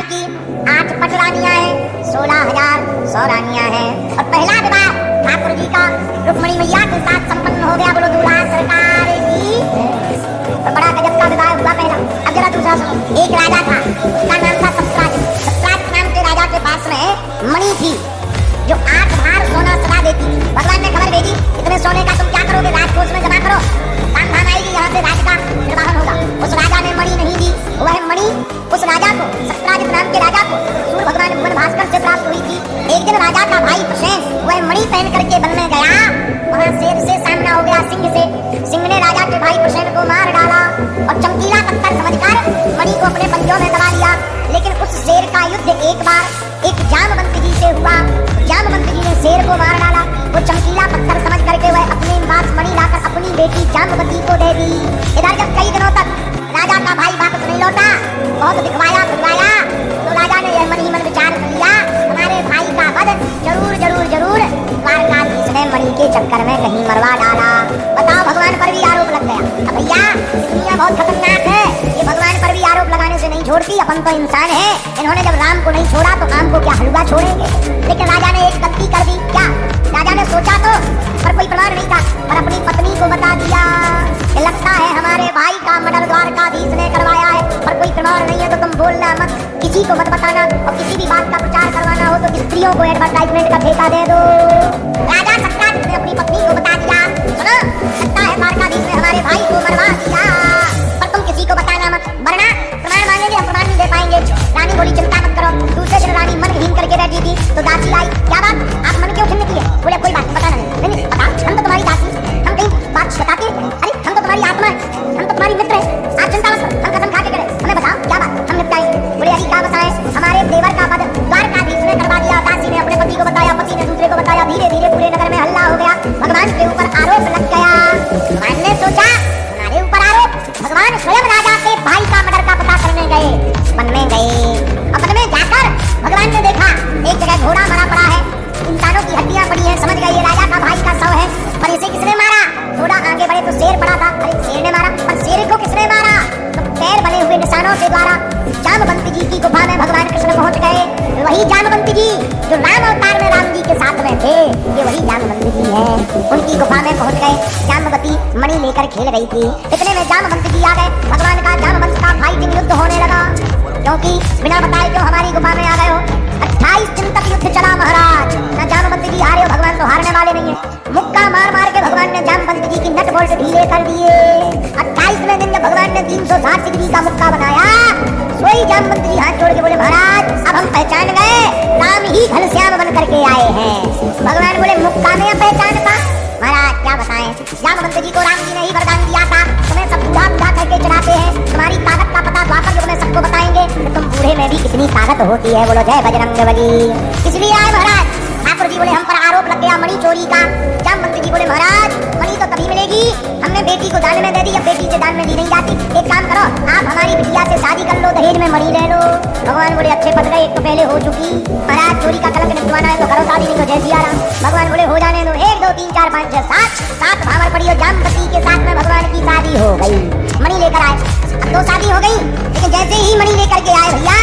की 8 पटरानियां हैं, 16,000 सौरानियां हैं। और पहला विवाह ठाकुर जी का रुक्मणी मैया के साथ संपन्न हो गया। बोलो दूल्हा सरकार की। और बड़ा गजब का विवाह हुआ पहला। अब जरा दूसरा सुनो। एक राजा था, उसका नाम था सत्राजित। सत्राजित नाम के राजा के पास में मणि थी जो 8 भार सोना सदा देती थी। भगवान ने खबर भेजी, इतने सोने का तुम क्या करोगे, राजकोष में जमा करो, काम धाम आएगी, यहाँ से राज्य का निर्वाहन होगा। उस राजा ने मणि नहीं दी। वह मणि उस राजा को, सत्राजित नाम के राजा को, सूर्य भगवान भुवन भास्कर से प्राप्त हुई थी। एक दिन राजा का भाई प्रसेन वह मणि पहन करके वन में गया। वहाँ शेर से सामना हो गया, सिंह से। सिंह ने राजा के भाई प्रसेन को मार डाला और चमकीला पत्थर समझकर मणि को अपने पंजों में दबा लिया। लेकिन उस शेर का युद्ध एक बार एक जामवंत जी से हुआ। जामवंत जी ने शेर को मार डाला। वो चमकीला पत्थर समझ करके वह अपने पास मणि लाकर अपनी बेटी जामवती को दे दी। इधर जब कई दिनों तक राजा का भाई वापस नहीं लौटा, बहुत दिखवाया बुलवाया, तो राजा ने यह मन ही मन विचार कर लिया, हमारे भाई का वध जरूर जरूर जरूर द्वारकाधीश ने मणि के चक्कर में कहीं मरवा डाला। बताओ, भगवान पर भी आरोप लग गया। अब भैया दुनिया बहुत खतरनाक है, ये भगवान पर भी आरोप लगाने से नहीं छोड़ती। अपन तो इंसान है, इन्होंने जब राम को नहीं छोड़ा तो काम को क्या हलवा छोड़ेंगे। लेकिन राजा ने एक गलती कर दी। क्या? राजा ने सोचा तो, पर कोई प्रमाण नहीं था, पर अपनी पत्नी को बता दिया कि लगता है हमारे भाई का मर्डर द्वारकाधीश ने करवाया है, पर कोई प्रमाण नहीं है तो तुम बोलना मत, किसी को मत बताना, और किसी भी बात का प्रचार करवाना हो तो स्त्रियों को एडवर्टाइजमेंट का ठेका दे दो। राजा सत्राजित ने अपनी पत्नी को बता दिया, सुनो, लगता है द्वारकाधीश ने हमारे भाई को मरवा दिया, पर तुम किसी को बताना मत, वरना प्रमाण मांगेंगे, हम प्रमाण नहीं दे पाएंगे। रानी बोली, चिंता मत करो। दूसरे दिन रानी मन हीन करके बैठी थी तो दासी आई। क्या बात, आप मन क्यों खिन्न की है? बोले कोई बात बताना नहीं। बता, हम तो तुम्हारी दासी, हम कहीं बात बताते, अरे हम तो तुम्हारी आत्मा है, हम तो तुम्हारी मित्र है, आप चिंता मत करो, हम कसम खा के करें, हमें बताओ क्या बात, हम निपटाएंगे। बोले अरे क्या बताएं, हमारे देवर का वध द्वारकाधीश ने करवा दिया। दासी ने अपने पति को बताया, पति ने दूसरे को बताया, धीरे धीरे पूरे नगर में हल्ला हो गया, भगवान के ऊपर आरोप लग गया। भगवान ने सोचा हमारे ऊपर आरोप, भगवान स्वयं राजा के भाई का मर्डर का पता करने गए, वन में गए। वन में जाकर भगवान ने देखा एक जगह घोड़ा मरा पड़ा है, इंसानों की हड्डियां पड़ी हैं, समझ गए ये राजा का भाई का शव है। पर इसे किसने मारा? थोड़ा आगे बढ़े तो शेर पड़ा था, अरे शेर ने मारा, पर शेर को किसने मारा? तो पैर बने हुए निशानों के द्वारा जामवंत जी की गुफा में भगवान कृष्ण पहुंच गए। वही जामवंत जी जो राम अवतार में राम जी के साथ में थे, ये वही जामवंत जी हैं। उनकी गुफा में पहुंच गए। जामवती मणि लेकर खेल रही थी, इतने में जामवंत जी आ गए। भगवान का जामवंत का फाइटिंग युद्ध होने लगा, क्योंकि बिना बताए क्यों हमारी गुफा में आ गए हो। 28 दिन तक युद्ध चला महाराज, ना जामवंत जी हारे हो, भगवान तो हारने वाले नहीं है। मुक्का मार मार के भगवान ने जामवंत जी की नट बोल्ट ढीले कर दिए। 28वें दिन जब भगवान ने 360 डिग्री का मुक्का बनाया, सोई जामवंत जी हाथ जोड़ के बोले महाराज अब हम पहचान गए, राम ही घनश्याम बन करके आए हैं। भगवान बोले मुक्का में पहचान का? महाराज क्या बताएं, जामवंत जी को राम जी ने ही वरदान दिया था, तुम्हें सब बूढ़ा बूढ़ा करके चढ़ाते हैं, तुम्हारी ताकत का पता द्वापर युग में सबको बताएंगे तो तुम बूढ़े में भी कितनी ताकत होती है। बोलो जय बजरंगबली। इसलिए आए महाराज। ठाकुर जी बोले हम पर आरोप लग गया मणि चोरी का। जामवंत जी बोले महाराज मणि तो तभी मिलेगी, हमने बेटी को दान में दे दी, अब बेटी से दान में दी नहीं जाती, एक काम करो आप हमारी बिटिया से शादी कर लो, दहेज में मणि ले लो। भगवान बोले अच्छे पद गए, एक तो पहले हो चुकी, महाराज चोरी का कलंक निकलवाना है तो करो शादी, नहीं तो जय सिया राम। भगवान बोले हो जाने दो, 1 2 3 4 5 6 7 भावर पड़ी और जामवती के साथ में भगवान की शादी हो गई। मणि लेकर आए, अब 2 शादी हो गई, लेकिन जैसे ही मणि लेकर के आए भैया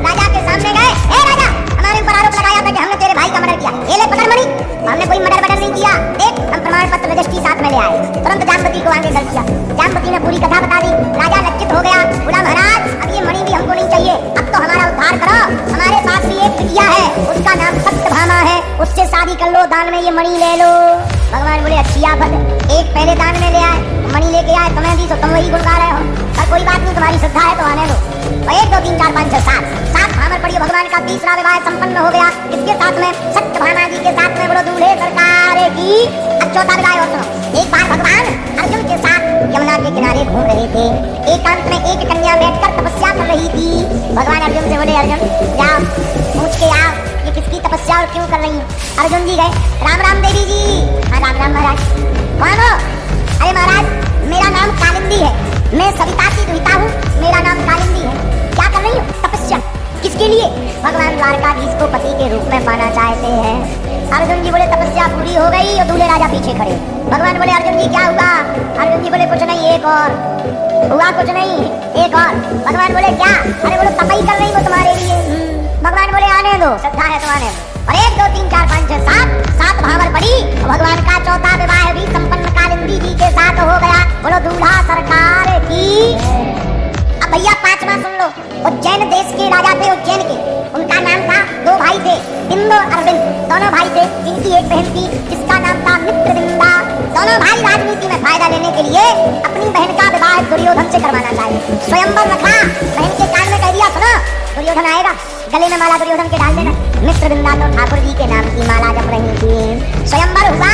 राजा के सामने गए, हे राजा हमारे ऊपर आरोप लगाया था कि हमने तेरे भाई का मर्डर किया, ये ले पकड़ मणि। हमने कोई मर्डर नहीं किया, देख हम प्रमाण पत्र रजिस्ट्री साथ में ले आए। तुरंत जामवती को आगे कर दिया। जामवती ने पूरी कथा बता दी। राजा लज्जित हो गया, बोला महाराज अब ये मणि भी हमको नहीं चाहिए, अब तो हमारा उद्धार करो, हमारे पास भी एक बिटिया है, उसका नाम सत्यभामा है, उससे शादी कर लो, दान में ये मणि ले लो। भगवान बोले अच्छी आफत, एक पहले दान में ले आए, मणि लेके आए, तुम्हें दी तो तुम वही गुण गा रहे हो, पर कोई बात नहीं, तुम्हारी श्रद्धा है तो आने दो। 1 2 3 4 5 6 7 भावर पड़ी। भगवान का तीसरा विवाह संपन्न हो गया, इसके साथ में सत्यभामा जी के साथ में बोलो दूल्हे सरकार की। अब चौथा विवाह और सुनो। एक बार भगवान अर्जुन के साथ यमुना के किनारे घूम रहे थे, एकांत में एक कन्या बैठकर तपस्या कर रही थी। भगवान अर्जुन से बोले अर्जुन जाओ पूछ के आओ ये किसकी तपस्या और क्यों कर रही है। अर्जुन जी गए, राम राम देवी जी। हाँ राम राम महाराज। कौन हो? अरे महाराज मेरा नाम कालिंदी है, मैं सविता की दुहिता हूँ, मेरा नाम कालिंदी है। क्या कर रही हो? तपस्या। किसके लिए? भगवान द्वारकाधीश को पति के रूप में पाना चाहते हैं। अर्जुन जी बोले तपस्या पूरी हो गई और दूल्हे राजा पीछे खड़े। भगवान बोले अर्जुन जी क्या हुआ? अर्जुन जी बोले कुछ नहीं, एक और हुआ, कुछ नहीं एक और। भगवान बोले क्या? अरे बोलो तपई कर रही हो तुम्हारे लिए। आने दो, श्रद्धा है तो आने दो। और 1 2 3 4 5 6 7 भावर पड़ी। भगवान का चौथा विवाह भी संपन्न कालिंदी जी के साथ हो गया। बोलो दूल्हा सरकार की। अब भैया 5वां सुन लो। उज्जैन देश के राजा थे, उज्जैन के। उनका नाम था, 2 भाई थे, इंद्र और अरविंद। दोनों भाई थे, जिनकी एक बहन थी जिसका नाम था मित्रविंदा। दोनों भाई राजनीति में फायदा लेने के लिए अपनी बहन का विवाह दुर्योधन से करवाना चाहे। स्वयंवर रखा, बहन के कान में कह दिया, सुनो दुर्योधन आएगा, गले में माला दुर्योधन के डाल देना। मित्रविंदा तो ठाकुर जी के नाम की माला जप रही थी। स्वयंवर हुआ,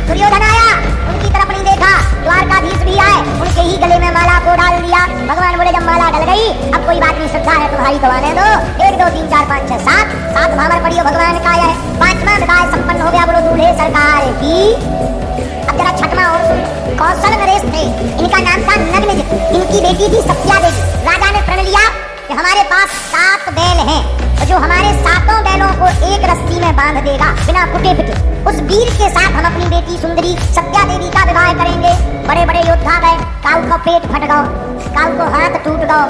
दुर्योधन आया, उनकी तरफ नहीं देखा। द्वारकाधीश भी आए, उनके ही गले में माला को डाल दिया। भगवान बोले जब माला डल गई, अब कोई बात नहीं, श्रद्धा है तुम्हारी तो आने दो। 1 2 3 4 5 6 7 भावर पड़ी। भगवान का यह 5वां विवाह संपन्न हो गया। बोलो दूल्हे सरकार की। अब जरा 6वां और सुन। कौशल नरेश थे, इनका नाम था नग्नजित। इनकी बेटी थी सत्या देवी। राजा ने प्रण लिया कि हमारे पास 7 बैल हैं, और जो हमारे 7 बैलों को एक रस्सी में बांध देगा बिना फुटे पिटे, उस वीर के साथ हम अपनी बेटी सुंदरी सत्या देवी का विवाह करेंगे। बड़े बड़े योद्धा गए, काऊ का पेट फट गया, काऊ को हाथ टूट गया,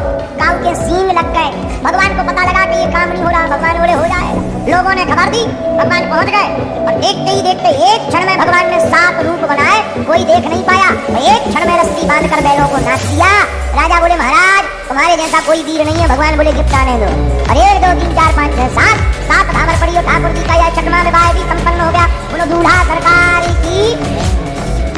काऊ के सींग लग गए। भगवान को पता लगा कि ये काम नहीं हो रहा। भगवान बोले हो जाएगा। लोगों ने खबर दी, भगवान पहुंच गए, और देखते ही देखते एक क्षण में भगवान ने 7 रूप बनाए, कोई देख नहीं पाया। एक क्षण में रस्सी बांधकर बैलों को नाच दिया। राजा बोले महाराज तुम्हारे जैसा कोई वीर नहीं है। भगवान बोले गिफ्ट आने दो। और 1 2 3 4 5 6 7 भावर पड़ी। और ठाकुर जी का यह 6वां विवाह भी संपन्न हो गया। बोलो दूल्हा सरकार की।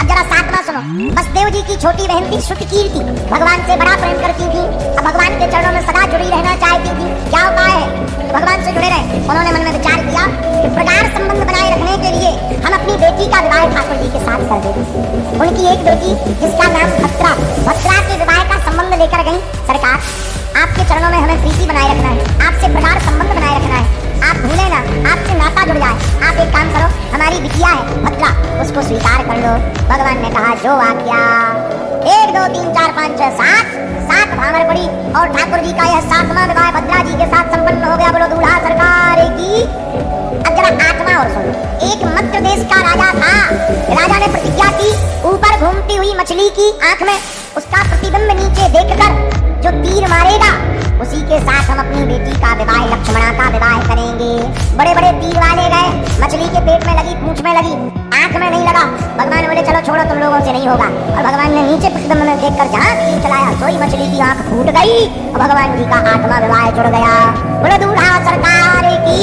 अब जरा 7वां सुनो। वसुदेव जी की छोटी बहन थी श्रुतकीर्ति, भगवान से बड़ा प्रेम करती थी, अब भगवान के चरणों में सदा जुड़ी रहना चाहती थी। क्या उपाय है? तो भगवान से जुड़े रहे। उन्होंने मन में विचार किया कि प्रगाढ़ संबंध बनाए रखने के लिए हम अपनी बेटी का विवाह ठाकुर जी के साथ कर देंगे। उनकी एक बेटी जिसका नाम भद्रा के विवाह का संबंध लेकर गई। सरकार आपके चरणों में हमें प्रीति बनाए रखना है, आपसे प्रगाढ़ संबंध बनाए रखना है, आप भूले ना, आपसे नाता जुड़ जाए। आप एक काम करो, हमारी बिटिया है भद्रा, उसको स्वीकार कर लो। भगवान ने कहा जो आज्ञा। 1 2 3 4 5 6 7 भावर पड़ी। और ठाकुर जी का यह 7वां विवाह भद्रा जी के साथ संपन्न हो गया। बोलो दूल्हा सरकार की। अब जरा 8वां और सुनो। एक मध्य देश का राजा था। राजा ने प्रतिज्ञा की, ऊपर घूमती हुई मछली की आंख में उसका प्रतिबिंब नीचे देखकर जो तीर मारेगा उसी के साथ हम अपनी बेटी का विवाह, लक्ष्मणा का विवाह करेंगे। बड़े बड़े तीर वाले गए, मछली के पेट में लगी, पूंछ में लगी, आंख में नहीं लगा। भगवान बोले चलो छोड़ो, तुम लोगों से नहीं होगा। और भगवान ने नीचे प्रतिबिंब में देखकर जहाँ तीर चलाया, सोई मछली की आंख फूट गई और भगवान जी का 8वां विवाह जुड़ गया। बोलो दूल्हा सरकार की।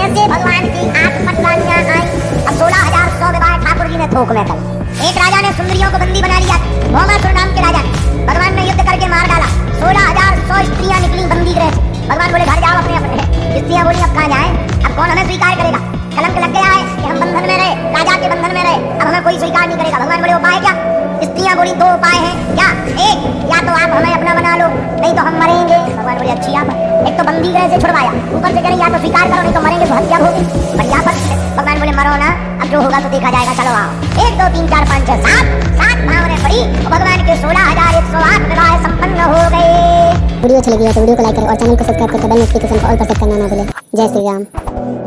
ऐसे भगवान की 8 पटरानियां आई और 16,100 विवाह ठाकुर जी ने थोक में कर। एक राजा ने सुंदरियों को बंदी बना लिया, भौमासुर नाम के राजा ने। भगवान ने युद्ध करके मार डाला। 16,100 स्त्रियां निकली बंदी गृह से। भगवान बोले घर जाओ अपने अपने। स्त्रियां बोली अब कहाँ जाए, अब कौन हमें स्वीकार करेगा? कलंक लग गया है कि हम बंधन में रहे, राजा के बंधन में रहे, अब हमें कोई स्वीकार नहीं करेगा। भगवान बोले उपाय क्या? स्त्रियां बोली 2 उपाय हैं। क्या? एक, या तो आप हमें अपना बना लो, नहीं तो हम मरेंगे। भगवान बोले अच्छी आप, एक तो बंदी गृह से छुड़वाया, ऊपर से करें या तो स्वीकार करो, नहीं तो मरेंगे तो हत्या होगी। बढ़िया बात है। भगवान बोले मरो ना, अब जो होगा तो देखा जाएगा, चलो आओ। 1 2 3 4 5 6 7 भावरें पड़ी। भगवान के 16,108 विवाह संपन्न हो गए। वीडियो अच्छी लगी है तो वीडियो को लाइक करें और चैनल को सब्सक्राइब करके बेल नोटिफिकेशन को ऑल पर सेट करना ना भूलें। जय श्री राम।